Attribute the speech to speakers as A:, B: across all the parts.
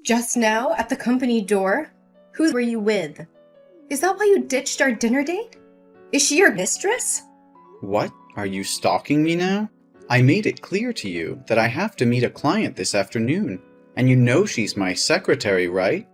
A: Just now, at the company door? Who were you with? Is that why you ditched our dinner date? Is she your mistress?
B: What? Are you stalking me now? I made it clear to you that I have to meet a client this afternoon, and you know she's my secretary, right?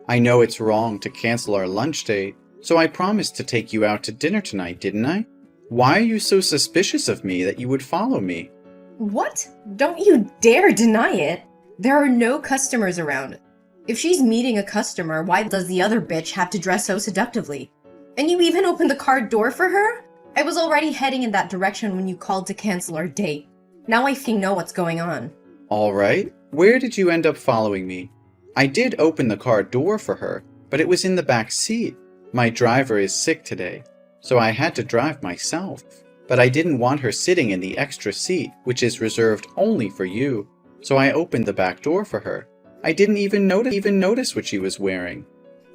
B: I know it's wrong to cancel our lunch date, so I promised to take you out to dinner tonight, didn't I? Why are you so suspicious of me that you would follow me?
A: What? Don't you dare deny it! There are no customers around. If she's meeting a customer, why does the other bitch have to dress so seductively? And you even opened the car door for her? I was already heading in that direction when you called to cancel our date. Now I think know what's going on.
B: All right, where did you end up following me? I did open the car door for her, but it was in the back seat. My driver is sick today, so I had to drive myself. But I didn't want her sitting in the extra seat, which is reserved only for you, so I opened the back door for her. I didn't even notice what she was wearing.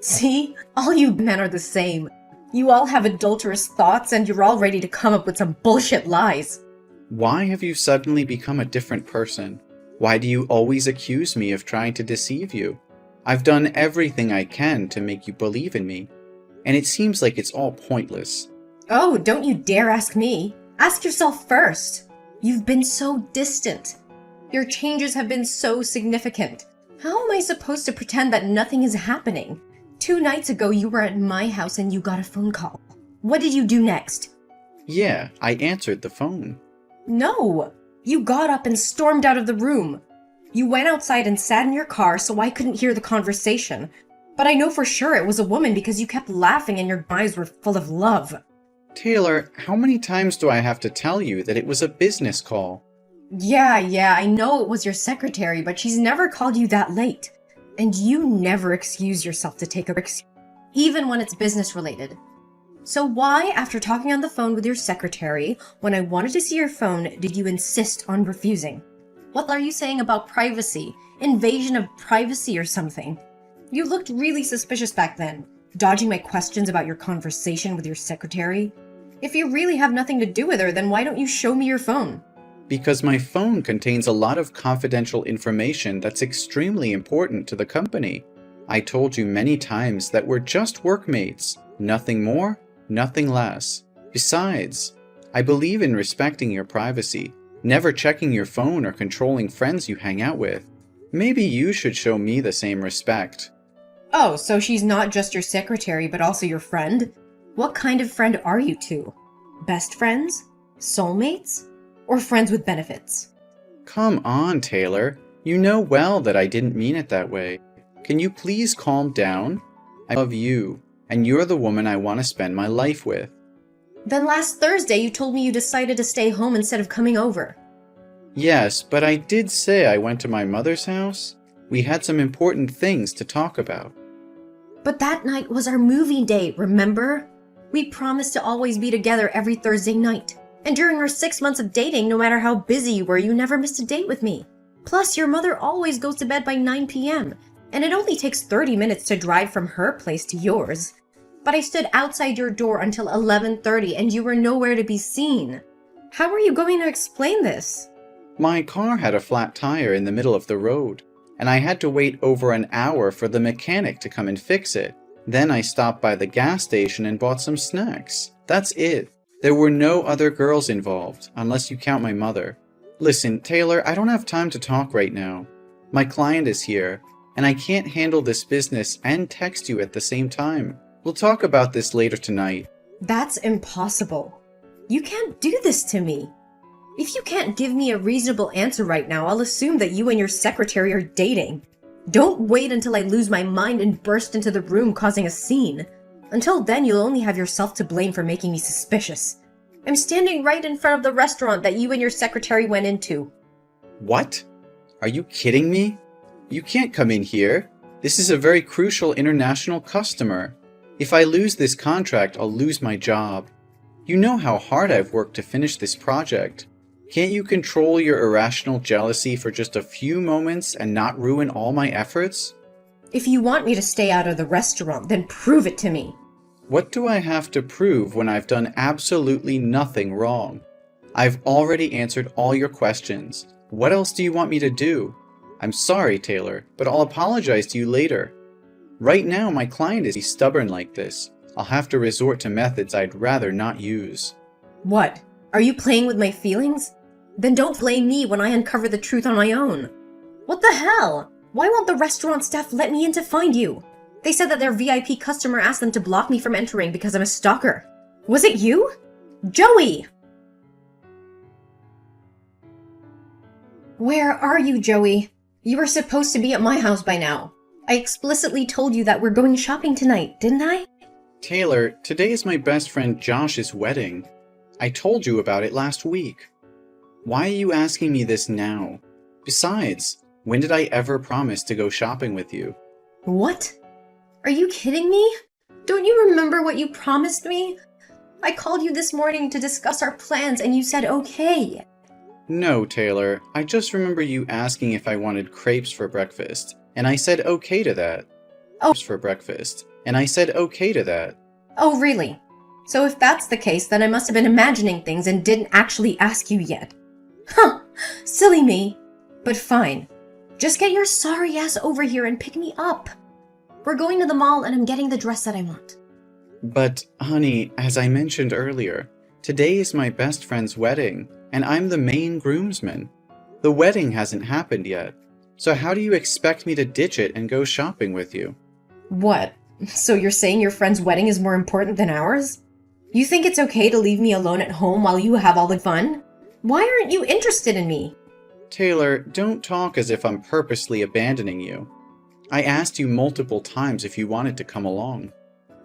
A: See? All you men are the same. You all have adulterous thoughts and you're all ready to come up with some bullshit lies.
B: Why have you suddenly become a different person? Why do you always accuse me of trying to deceive you? I've done everything I can to make you believe in me, and it seems like it's all pointless.
A: Oh, don't you dare ask me. Ask yourself first. You've been so distant. Your changes have been so significant. How am I supposed to pretend that nothing is happening? 2 nights ago, you were at my house and you got a phone call. What did you do next?
B: Yeah, I answered the phone.
A: No! You got up and stormed out of the room. You went outside and sat in your car so I couldn't hear the conversation. But I know for sure it was a woman because you kept laughing and your eyes were full of love.
B: Taylor, how many times do I have to tell you that it was a business call?
A: Yeah, I know it was your secretary, but she's never called you that late. And you never excuse yourself to take a break, even when it's business related. So why, after talking on the phone with your secretary, when I wanted to see your phone, did you insist on refusing? What are you saying about privacy? Invasion of privacy or something? You looked really suspicious back then, dodging my questions about your conversation with your secretary. If you really have nothing to do with her, then why don't you show me your phone?
B: Because my phone contains a lot of confidential information that's extremely important to the company. I told you many times that we're just workmates, nothing more, nothing less. Besides, I believe in respecting your privacy, never checking your phone or controlling friends you hang out with. Maybe you should show me the same respect.
A: Oh, so she's not just your secretary, but also your friend? What kind of friend are you two? Best friends? Soulmates? Or friends with benefits?
B: Come on, Taylor. You know well that I didn't mean it that way. Can you please calm down? I love you, and you're the woman I want to spend my life with.
A: Then last Thursday you told me you decided to stay home instead of coming over.
B: Yes, but I did say I went to my mother's house. We had some important things to talk about.
A: But that night was our movie date, remember? We promised to always be together every Thursday night. And during our 6 months of dating, no matter how busy you were, you never missed a date with me. Plus, your mother always goes to bed by 9 p.m., and it only takes 30 minutes to drive from her place to yours. But I stood outside your door until 11:30, and you were nowhere to be seen. How are you going to explain this?
B: My car had a flat tire in the middle of the road, and I had to wait over an hour for the mechanic to come and fix it. Then I stopped by the gas station and bought some snacks. That's it. There were no other girls involved, unless you count my mother. Listen, Taylor, I don't have time to talk right now. My client is here, and I can't handle this business and text you at the same time. We'll talk about this later tonight.
A: That's impossible. You can't do this to me. If you can't give me a reasonable answer right now, I'll assume that you and your secretary are dating. Don't wait until I lose my mind and burst into the room causing a scene. Until then, you'll only have yourself to blame for making me suspicious. I'm standing right in front of the restaurant that you and your secretary went into.
B: What? Are you kidding me? You can't come in here. This is a very crucial international customer. If I lose this contract, I'll lose my job. You know how hard I've worked to finish this project. Can't you control your irrational jealousy for just a few moments and not ruin all my efforts?
A: If you want me to stay out of the restaurant, then prove it to me.
B: What do I have to prove when I've done absolutely nothing wrong? I've already answered all your questions. What else do you want me to do? I'm sorry, Taylor, but I'll apologize to you later. Right now, my client is stubborn like this. I'll have to resort to methods I'd rather not use.
A: What? Are you playing with my feelings? Then don't blame me when I uncover the truth on my own. What the hell? Why won't the restaurant staff let me in to find you? They said that their VIP customer asked them to block me from entering because I'm a stalker. Was it you? Joey! Where are you, Joey? You were supposed to be at my house by now. I explicitly told you that we're going shopping tonight, didn't I?
B: Taylor, today is my best friend Josh's wedding. I told you about it last week. Why are you asking me this now? Besides, when did I ever promise to go shopping with you?
A: What? Are you kidding me? Don't you remember what you promised me? I called you this morning to discuss our plans and you said okay.
B: No, Taylor. I just remember you asking if I wanted crepes for breakfast, and I said okay to that.
A: Oh.
B: For breakfast, and I said okay to that.
A: Oh, really? So if that's the case, then I must have been imagining things and didn't actually ask you yet. Huh, silly me. But fine. Just get your sorry ass over here and pick me up. We're going to the mall and I'm getting the dress that I want.
B: But, honey, as I mentioned earlier, today is my best friend's wedding, and I'm the main groomsman. The wedding hasn't happened yet, so how do you expect me to ditch it and go shopping with you?
A: What? So you're saying your friend's wedding is more important than ours? You think it's okay to leave me alone at home while you have all the fun? Why aren't you interested in me?
B: Taylor, don't talk as if I'm purposely abandoning you. I asked you multiple times if you wanted to come along.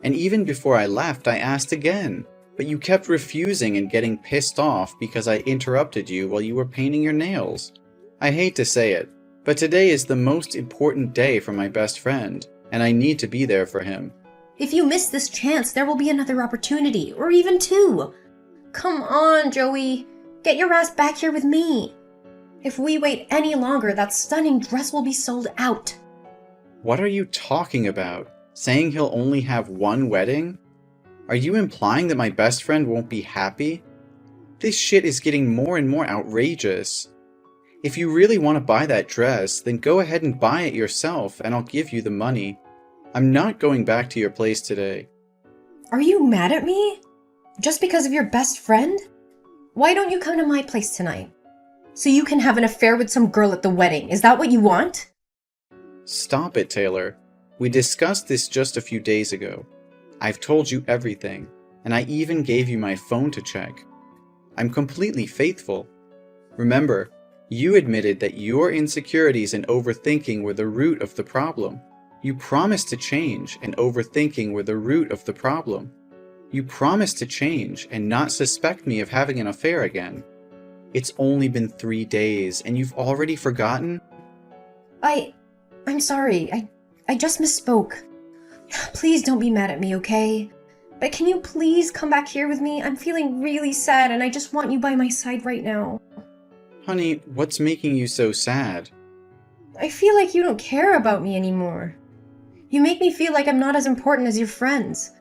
B: And even before I left, I asked again, but you kept refusing and getting pissed off because I interrupted you while you were painting your nails. I hate to say it, but today is the most important day for my best friend, and I need to be there for him.
A: If you miss this chance, there will be another opportunity, or even two. Come on, Joey. Get your ass back here with me. If we wait any longer, that stunning dress will be sold out.
B: What are you talking about? Saying he'll only have one wedding? Are you implying that my best friend won't be happy? This shit is getting more and more outrageous. If you really want to buy that dress, then go ahead and buy it yourself and I'll give you the money. I'm not going back to your place today.
A: Are you mad at me? Just because of your best friend? Why don't you come to my place tonight? So you can have an affair with some girl at the wedding. Is that what you want?
B: Stop it, Taylor. We discussed this just a few days ago. I've told you everything, and I even gave you my phone to check. I'm completely faithful. Remember, you admitted that your insecurities and overthinking were the root of the problem. You promised to change, and overthinking were the root of the problem. You promised to change and not suspect me of having an affair again. It's only been 3 days, and you've already forgotten?
A: I'm sorry. I just misspoke. Please don't be mad at me, okay? But can you please come back here with me? I'm feeling really sad and I just want you by my side right now.
B: Honey, what's making you so sad?
A: I feel like you don't care about me anymore. You make me feel like I'm not as important as your friends.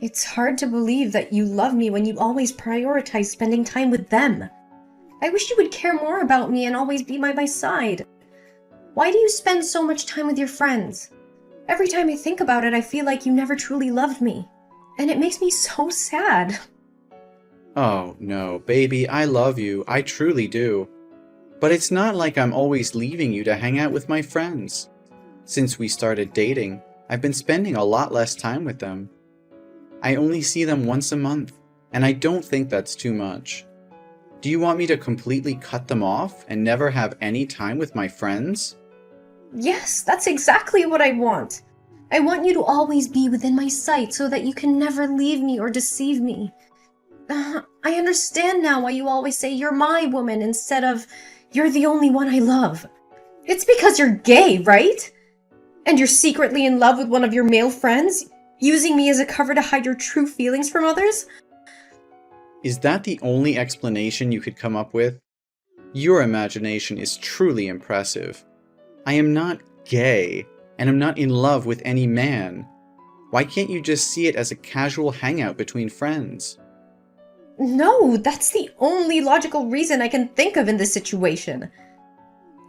A: It's hard to believe that you love me when you always prioritize spending time with them. I wish you would care more about me and always be by my side. Why do you spend so much time with your friends? Every time I think about it, I feel like you never truly loved me. And it makes me so sad.
B: Oh, no, baby, I love you. I truly do. But it's not like I'm always leaving you to hang out with my friends. Since we started dating, I've been spending a lot less time with them. I only see them once a month, and I don't think that's too much. Do you want me to completely cut them off and never have any time with my friends?
A: Yes, that's exactly what I want. I want you to always be within my sight so that you can never leave me or deceive me. I understand now why you always say you're my woman instead of you're the only one I love. It's because you're gay, right? And you're secretly in love with one of your male friends, using me as a cover to hide your true feelings from others?
B: Is that the only explanation you could come up with? Your imagination is truly impressive. I am not gay, and I'm not in love with any man. Why can't you just see it as a casual hangout between friends?
A: No, that's the only logical reason I can think of in this situation.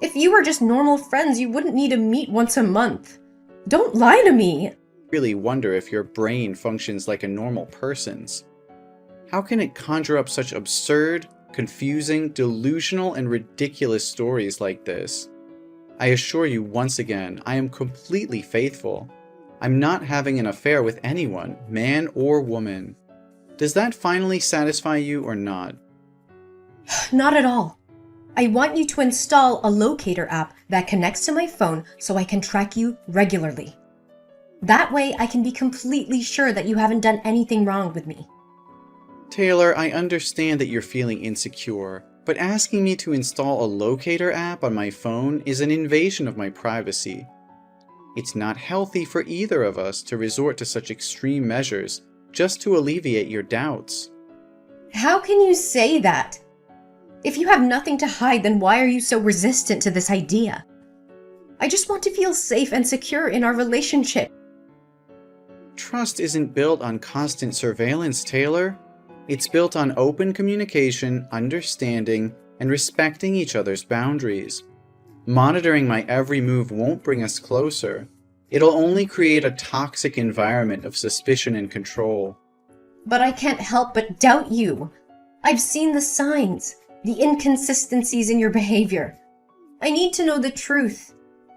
A: If you were just normal friends, you wouldn't need to meet once a month. Don't lie to me.
B: I really wonder if your brain functions like a normal person's. How can it conjure up such absurd, confusing, delusional, and ridiculous stories like this? I assure you once again, I am completely faithful. I'm not having an affair with anyone, man or woman. Does that finally satisfy you or not?
A: Not at all. I want you to install a locator app that connects to my phone so I can track you regularly. That way I can be completely sure that you haven't done anything wrong with me.
B: Taylor, I understand that you're feeling insecure, but asking me to install a locator app on my phone is an invasion of my privacy. It's not healthy for either of us to resort to such extreme measures just to alleviate your doubts.
A: How can you say that? If you have nothing to hide, then why are you so resistant to this idea? I just want to feel safe and secure in our relationship.
B: Trust isn't built on constant surveillance, Taylor. It's built on open communication, understanding, and respecting each other's boundaries. Monitoring my every move won't bring us closer. It'll only create a toxic environment of suspicion and control.
A: But I can't help but doubt you. I've seen the signs, the inconsistencies in your behavior. I need to know the truth,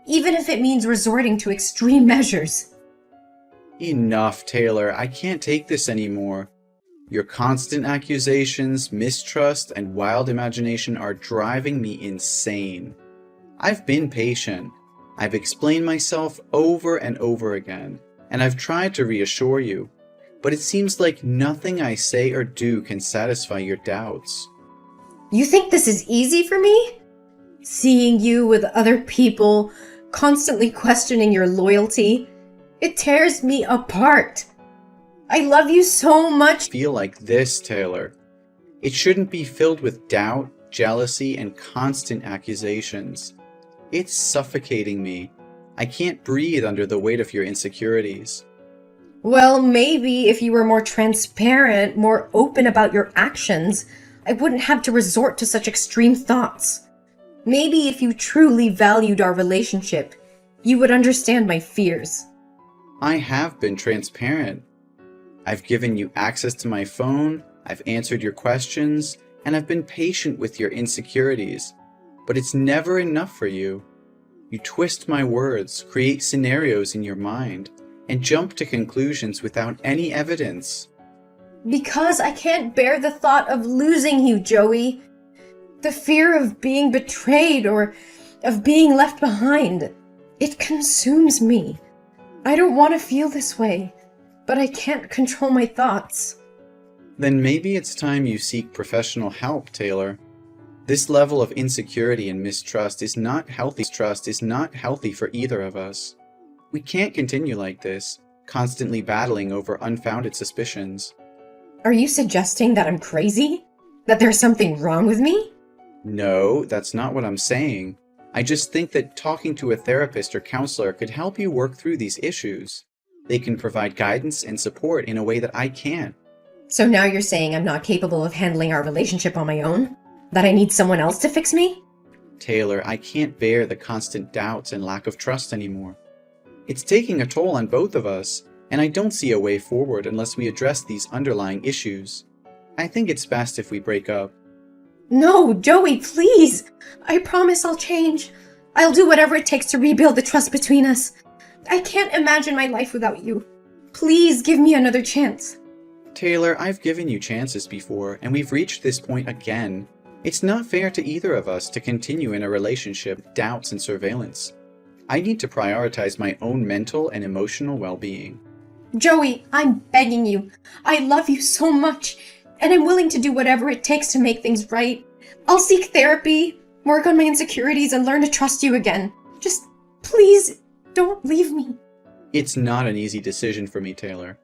A: even if it means resorting to extreme measures.
B: Enough, Taylor. I can't take this anymore. Your constant accusations, mistrust, and wild imagination are driving me insane. I've been patient. I've explained myself over and over again, and I've tried to reassure you, but it seems like nothing I say or do can satisfy your doubts.
A: You think this is easy for me? Seeing you with other people, constantly questioning your loyalty, it tears me apart. I love you so much.
B: Feel like this, Taylor. It shouldn't be filled with doubt, jealousy, and constant accusations. It's suffocating me. I can't breathe under the weight of your insecurities.
A: Well, maybe if you were more transparent, more open about your actions, I wouldn't have to resort to such extreme thoughts. Maybe if you truly valued our relationship, you would understand my fears.
B: I have been transparent. I've given you access to my phone, I've answered your questions, and I've been patient with your insecurities. But it's never enough for you. You twist my words, create scenarios in your mind, and jump to conclusions without any evidence.
A: Because I can't bear the thought of losing you, Joey. The fear of being betrayed or of being left behind. It consumes me. I don't want to feel this way, but I can't control my thoughts.
B: Then maybe it's time you seek professional help, Taylor. This level of insecurity and mistrust is not healthy. Trust is not healthy for either of us. We can't continue like this, constantly battling over unfounded suspicions.
A: Are you suggesting that I'm crazy? That there's something wrong with me?
B: No, that's not what I'm saying. I just think that talking to a therapist or counselor could help you work through these issues. They can provide guidance and support in a way that I can't.
A: So now you're saying I'm not capable of handling our relationship on my own? That I need someone else to fix me?
B: Taylor, I can't bear the constant doubts and lack of trust anymore. It's taking a toll on both of us, and I don't see a way forward unless we address these underlying issues. I think it's best if we break up.
A: No, Joey, please! I promise I'll change. I'll do whatever it takes to rebuild the trust between us. I can't imagine my life without you. Please give me another chance.
B: Taylor, I've given you chances before, and we've reached this point again. It's not fair to either of us to continue in a relationship with doubts and surveillance. I need to prioritize my own mental and emotional well-being.
A: Joey, I'm begging you. I love you so much, and I'm willing to do whatever it takes to make things right. I'll seek therapy, work on my insecurities, and learn to trust you again. Just please don't leave me.
B: It's not an easy decision for me, Taylor.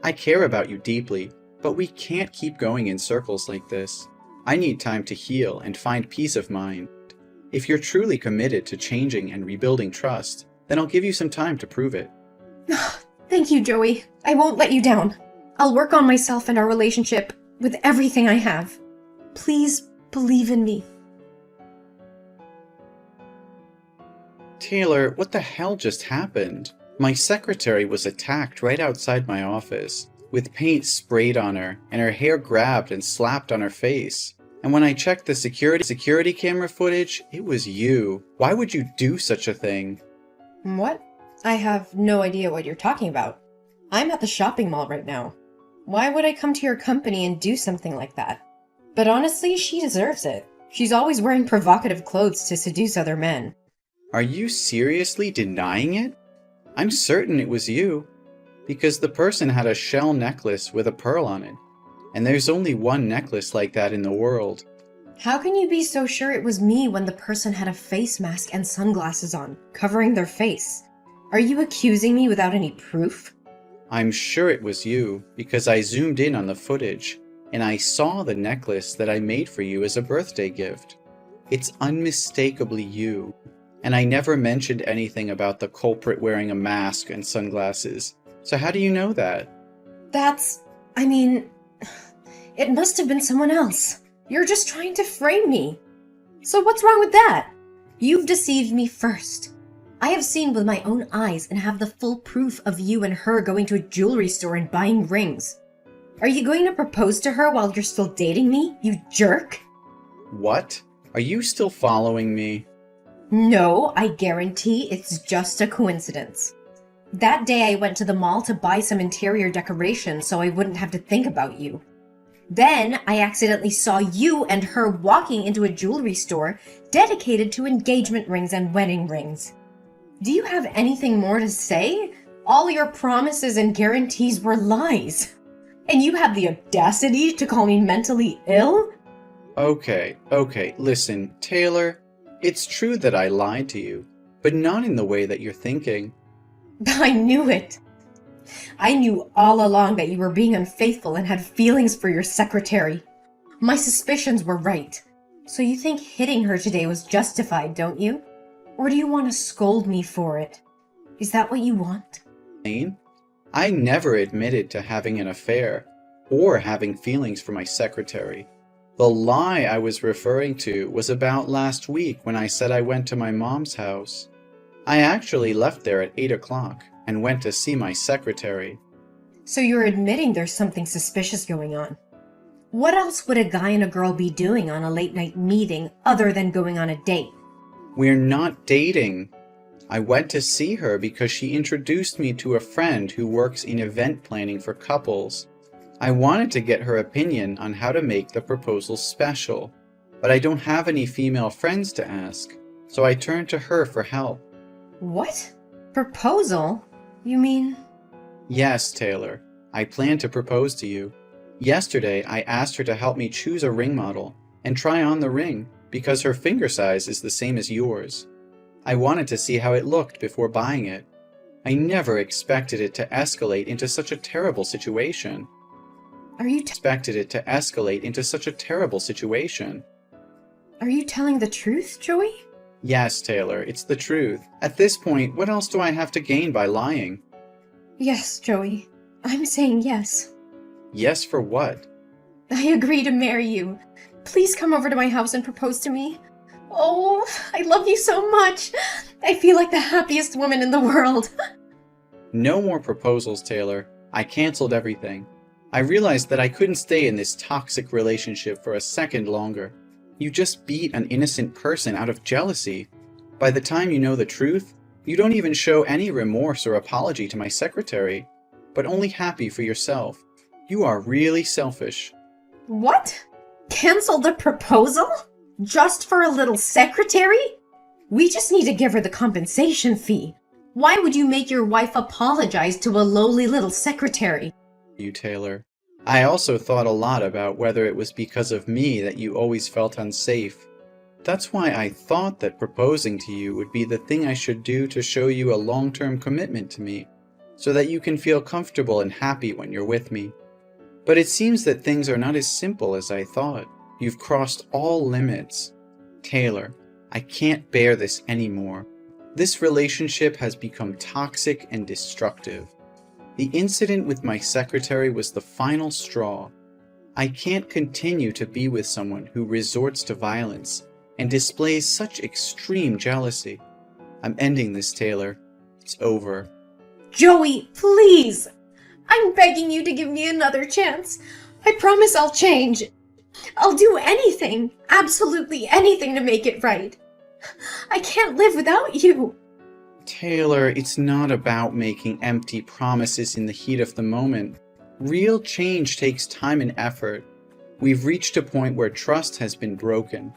B: I care about you deeply, but we can't keep going in circles like this. I need time to heal and find peace of mind. If you're truly committed to changing and rebuilding trust, then I'll give you some time to prove it.
A: Thank you, Joey. I won't let you down. I'll work on myself and our relationship with everything I have. Please believe in me.
B: Taylor, what the hell just happened? My secretary was attacked right outside my office, with paint sprayed on her, and her hair grabbed and slapped on her face. And when I checked the security camera footage, it was you. Why would you do such a thing?
A: What? I have no idea what you're talking about. I'm at the shopping mall right now. Why would I come to your company and do something like that? But honestly, she deserves it. She's always wearing provocative clothes to seduce other men.
B: Are you seriously denying it? I'm certain it was you. Because the person had a shell necklace with a pearl on it. And there's only one necklace like that in the world.
A: How can you be so sure it was me when the person had a face mask and sunglasses on, covering their face? Are you accusing me without any proof?
B: I'm sure it was you, because I zoomed in on the footage, and I saw the necklace that I made for you as a birthday gift. It's unmistakably you. And I never mentioned anything about the culprit wearing a mask and sunglasses. So how do you know that?
A: It must have been someone else. You're just trying to frame me. So what's wrong with that? You've deceived me first. I have seen with my own eyes and have the full proof of you and her going to a jewelry store and buying rings. Are you going to propose to her while you're still dating me, you jerk?
B: What? Are you still following me?
A: No, I guarantee it's just a coincidence. That day I went to the mall to buy some interior decorations so I wouldn't have to think about you. Then I accidentally saw you and her walking into a jewelry store dedicated to engagement rings and wedding rings. Do you have anything more to say? All your promises and guarantees were lies. And you have the audacity to call me mentally ill?
B: Okay, listen, Taylor, it's true that I lied to you, but not in the way that you're thinking.
A: I knew it. I knew all along that you were being unfaithful and had feelings for your secretary. My suspicions were right. So you think hitting her today was justified, don't you? Or do you want to scold me for it? Is that what you want?
B: I never admitted to having an affair or having feelings for my secretary. The lie I was referring to was about last week when I said I went to my mom's house. I actually left there at 8 o'clock and went to see my secretary.
A: So you're admitting there's something suspicious going on. What else would a guy and a girl be doing on a late night meeting other than going on a date?
B: We're not dating. I went to see her because she introduced me to a friend who works in event planning for couples. I wanted to get her opinion on how to make the proposal special, but I don't have any female friends to ask, so I turned to her for help.
A: What? Proposal? You mean?
B: Yes, Taylor. I plan to propose to you. Yesterday, I asked her to help me choose a ring model and try on the ring because her finger size is the same as yours. I wanted to see how it looked before buying it. I never expected it to escalate into such a terrible situation. Are you telling
A: the truth, Joey?
B: Yes, Taylor, it's the truth. At this point, what else do I have to gain by lying?
A: Yes, Joey. I'm saying yes.
B: Yes for what?
A: I agree to marry you. Please come over to my house and propose to me. Oh, I love you so much. I feel like the happiest woman in the world.
B: No more proposals, Taylor. I canceled everything. I realized that I couldn't stay in this toxic relationship for a second longer. You just beat an innocent person out of jealousy. By the time you know the truth, you don't even show any remorse or apology to my secretary, but only happy for yourself. You are really selfish.
A: What? Cancel the proposal? Just for a little secretary? We just need to give her the compensation fee. Why would you make your wife apologize to a lowly little secretary?
B: You, Taylor. I also thought a lot about whether it was because of me that you always felt unsafe. That's why I thought that proposing to you would be the thing I should do to show you a long-term commitment to me, so that you can feel comfortable and happy when you're with me. But it seems that things are not as simple as I thought. You've crossed all limits. Taylor, I can't bear this anymore. This relationship has become toxic and destructive. The incident with my secretary was the final straw. I can't continue to be with someone who resorts to violence and displays such extreme jealousy. I'm ending this, Taylor. It's over.
A: Joey, please! I'm begging you to give me another chance. I promise I'll change. I'll do anything, absolutely anything to make it right. I can't live without you.
B: Taylor, it's not about making empty promises in the heat of the moment. Real change takes time and effort. We've reached a point where trust has been broken.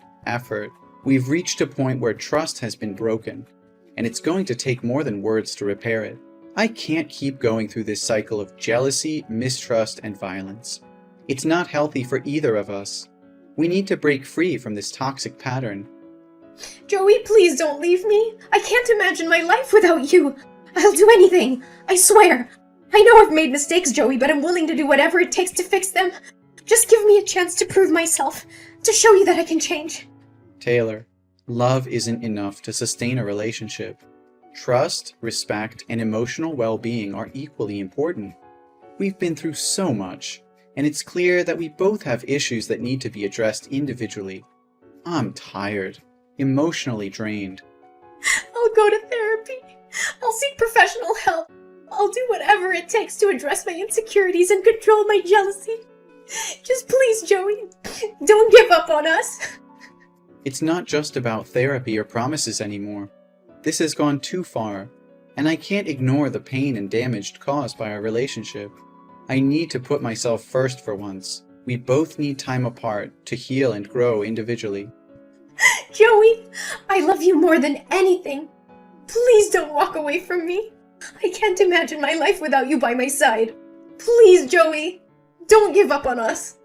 B: We've reached a point where trust has been broken, and it's going to take more than words to repair it. I can't keep going through this cycle of jealousy, mistrust, and violence. It's not healthy for either of us. We need to break free from this toxic pattern.
A: Joey, please don't leave me. I can't imagine my life without you. I'll do anything. I swear. I know I've made mistakes, Joey, but I'm willing to do whatever it takes to fix them. Just give me a chance to prove myself, to show you that I can change.
B: Taylor, love isn't enough to sustain a relationship. Trust, respect, and emotional well-being are equally important. We've been through so much, and it's clear that we both have issues that need to be addressed individually. I'm tired, emotionally drained.
A: I'll go to therapy. I'll seek professional help. I'll do whatever it takes to address my insecurities and control my jealousy. Just please, Joey, don't give up on us.
B: It's not just about therapy or promises anymore. This has gone too far, and I can't ignore the pain and damage caused by our relationship. I need to put myself first for once. We both need time apart to heal and grow individually.
A: Joey, I love you more than anything. Please don't walk away from me. I can't imagine my life without you by my side. Please, Joey, don't give up on us.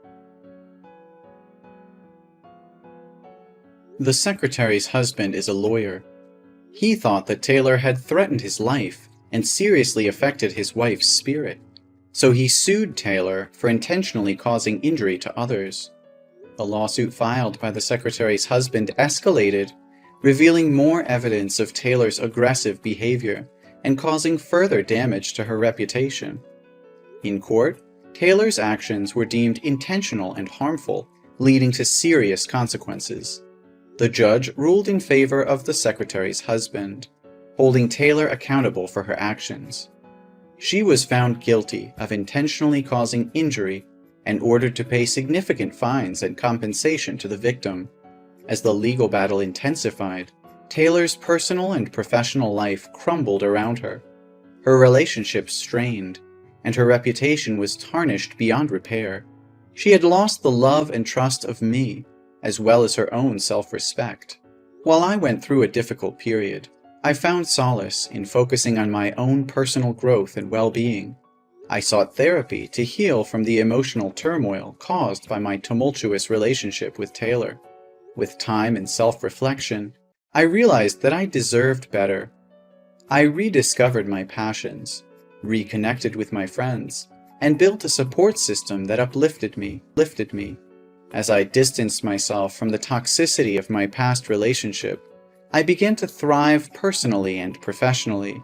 B: The secretary's husband is a lawyer. He thought that Taylor had threatened his life and seriously affected his wife's spirit, so he sued Taylor for intentionally causing injury to others. The lawsuit filed by the secretary's husband escalated, revealing more evidence of Taylor's aggressive behavior and causing further damage to her reputation. In court, Taylor's actions were deemed intentional and harmful, leading to serious consequences. The judge ruled in favor of the secretary's husband, holding Taylor accountable for her actions. She was found guilty of intentionally causing injury and ordered to pay significant fines and compensation to the victim. As the legal battle intensified, Taylor's personal and professional life crumbled around her. Her relationships strained, and her reputation was tarnished beyond repair. She had lost the love and trust of me, as well as her own self-respect. While I went through a difficult period, I found solace in focusing on my own personal growth and well-being. I sought therapy to heal from the emotional turmoil caused by my tumultuous relationship with Taylor. With time and self-reflection, I realized that I deserved better. I rediscovered my passions, reconnected with my friends, and built a support system that uplifted me. As I distanced myself from the toxicity of my past relationship, I began to thrive personally and professionally.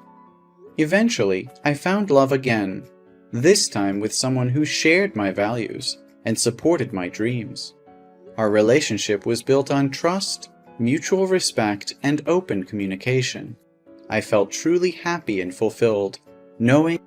B: Eventually, I found love again, this time with someone who shared my values and supported my dreams. Our relationship was built on trust, mutual respect, and open communication. I felt truly happy and fulfilled, knowing